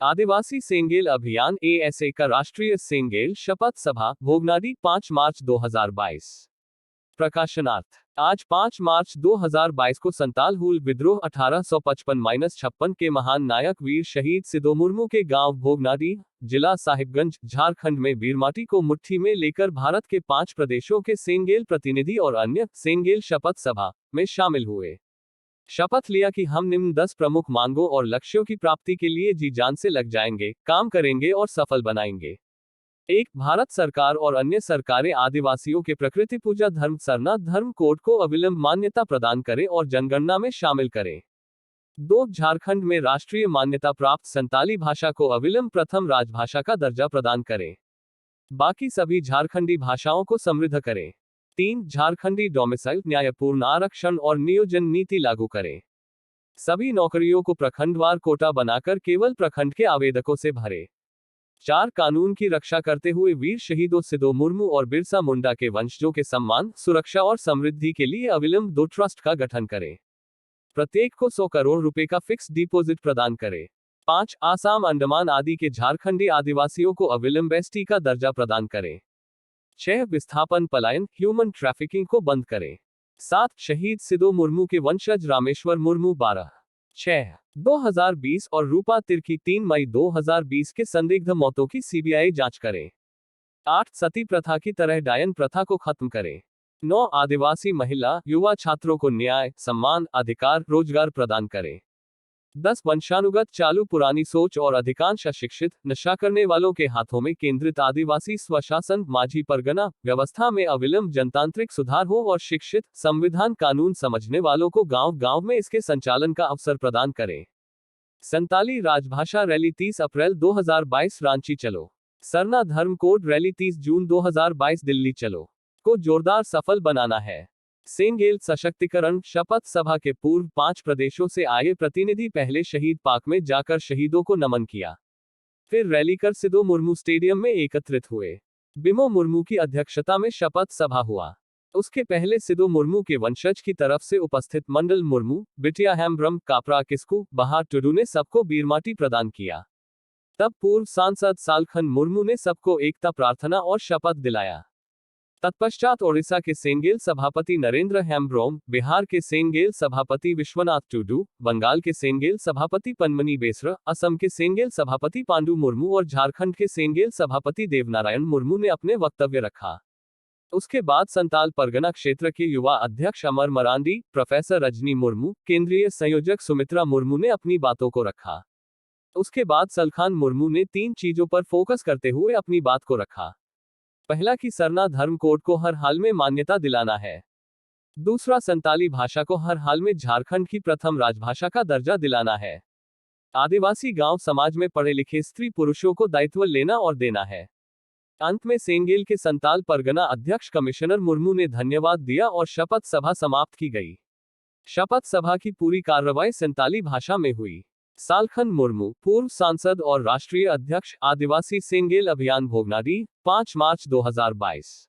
आदिवासी सेंगेल अभियान एएसए का राष्ट्रीय सेंगेल शपथ सभा भोगनाडी 5 मार्च 2022। प्रकाशनार्थ आज 5 मार्च 2022 को संताल हूल विद्रोह 1855-56 के महान नायक वीर शहीद सिदो मुर्मू के गांव भोगनाडी, जिला साहिबगंज, झारखंड में वीरमाटी को मुट्ठी में लेकर भारत के 5 प्रदेशों के सेंगेल प्रतिनिधि और अन्य सेंगेल शपथ सभा में शामिल हुए। शपथ लिया कि हम निम्न 10 प्रमुख मांगों और लक्ष्यों की प्राप्ति के लिए जी जान से लग जाएंगे, काम करेंगे और सफल बनाएंगे। 1. भारत सरकार और अन्य सरकारें आदिवासियों के प्रकृति पूजा धर्म सरना धर्म कोड को अविलंब मान्यता प्रदान करें और जनगणना में शामिल करें। 2. झारखंड में राष्ट्रीय मान्यता प्राप्त संताली भाषा को अविलंब प्रथम राजभाषा का दर्जा प्रदान करें। बाकी सभी झारखंडी भाषाओं को समृद्ध करें। 3. झारखंडी डोमिसाइल न्यायपूर्ण आरक्षण और नियोजन नीति लागू करें। सभी नौकरियों को प्रखंडवार कोटा बनाकर केवल प्रखंड के आवेदकों से भरे। 4. कानून की रक्षा करते हुए वीर शहीदों सिदो मुर्मू और बिरसा मुंडा के वंशजों के सम्मान, सुरक्षा और समृद्धि के लिए अविलंब 2 ट्रस्ट का गठन करें। प्रत्येक को 100 करोड़ रुपए का फिक्स डिपॉजिट प्रदान करें। 5. आसाम, अंडमान आदि के झारखंडी आदिवासियों को अविलंब एसटी का दर्जा प्रदान करें। 6. विस्थापन, पलायन, ह्यूमन ट्रैफिकिंग को बंद करें। 7. शहीद सिदो मुर्मू के वंशज रामेश्वर मुर्मू 12/6, 2020 और रूपा तिर्की 3 मई 2020 के संदिग्ध मौतों की सीबीआई जांच करें। 8. सती प्रथा की तरह डायन प्रथा को खत्म करें। 9. आदिवासी महिला, युवा छात्रों को न्याय, सम्मान, अधिकार, रोजगार प्रदान करें। 10. वंशानुगत चालू पुरानी सोच और अधिकांश अशिक्षित, नशा करने वालों के हाथों में केंद्रित आदिवासी स्वशासन माझी परगना व्यवस्था में अविलंब जनतांत्रिक सुधार हो और शिक्षित, संविधान कानून समझने वालों को गांव गांव में इसके संचालन का अवसर प्रदान करें। संताली राजभाषा रैली 30 अप्रैल 2022 रांची चलो। सरना धर्म कोड रैली 30 जून 2022 दिल्ली चलो को जोरदार सफल बनाना है। सेंगेल सशक्तिकरण शपथ सभा के पूर्व 5 प्रदेशों से आए प्रतिनिधि पहले शहीद पार्क में जाकर शहीदों को नमन किया। फिर रैली कर सिदो मुर्मू स्टेडियम में एकत्रित हुए। बिमो मुर्मू की अध्यक्षता में शपथ सभा हुआ। उसके पहले सिदो मुर्मू के वंशज की तरफ से उपस्थित मंडल मुर्मू, बिटिया हेम्ब्रम, कापरा किस्कू, बहा टुडू ने सबको बीरमाटी प्रदान किया। तब पूर्व सांसद सालखन मुर्मू ने सबको एकता प्रार्थना और शपथ दिलाया। तत्पश्चात ओडिशा के सेंगेल सभापति नरेंद्र हेम्ब्रोम, बिहार के सेंगेल सभापति विश्वनाथ टुडू, बंगाल के सेंगेल सभापति पन्मनी बेसरा, असम के सेंगेल सभापति पांडु मुर्मू और झारखंड के सेंगेल सभापति देवनारायण मुर्मू ने अपने वक्तव्य रखा। उसके बाद संताल परगना क्षेत्र के युवा अध्यक्ष अमर मरांडी, प्रोफेसर रजनी मुर्मू, केंद्रीय संयोजक सुमित्रा मुर्मू ने अपनी बातों को रखा। उसके बाद सलखान मुर्मू ने 3 चीजों पर फोकस करते हुए अपनी बात को रखा। पहला कि सरना धर्म कोड को हर हाल में मान्यता दिलाना है। दूसरा, संताली भाषा को हर हाल में झारखंड की प्रथम राजभाषा का दर्जा दिलाना है। आदिवासी गांव समाज में पढ़े लिखे स्त्री पुरुषों को दायित्व लेना और देना है। अंत में सेंगेल के संताल परगना अध्यक्ष कमिश्नर मुर्मू ने धन्यवाद दिया और शपथ सभा समाप्त की गई। शपथ सभा की पूरी कार्रवाई संताली भाषा में हुई। सालखन मुर्मू, पूर्व सांसद और राष्ट्रीय अध्यक्ष, आदिवासी सेंगेल अभियान भोगनाडी, 5 मार्च 2022।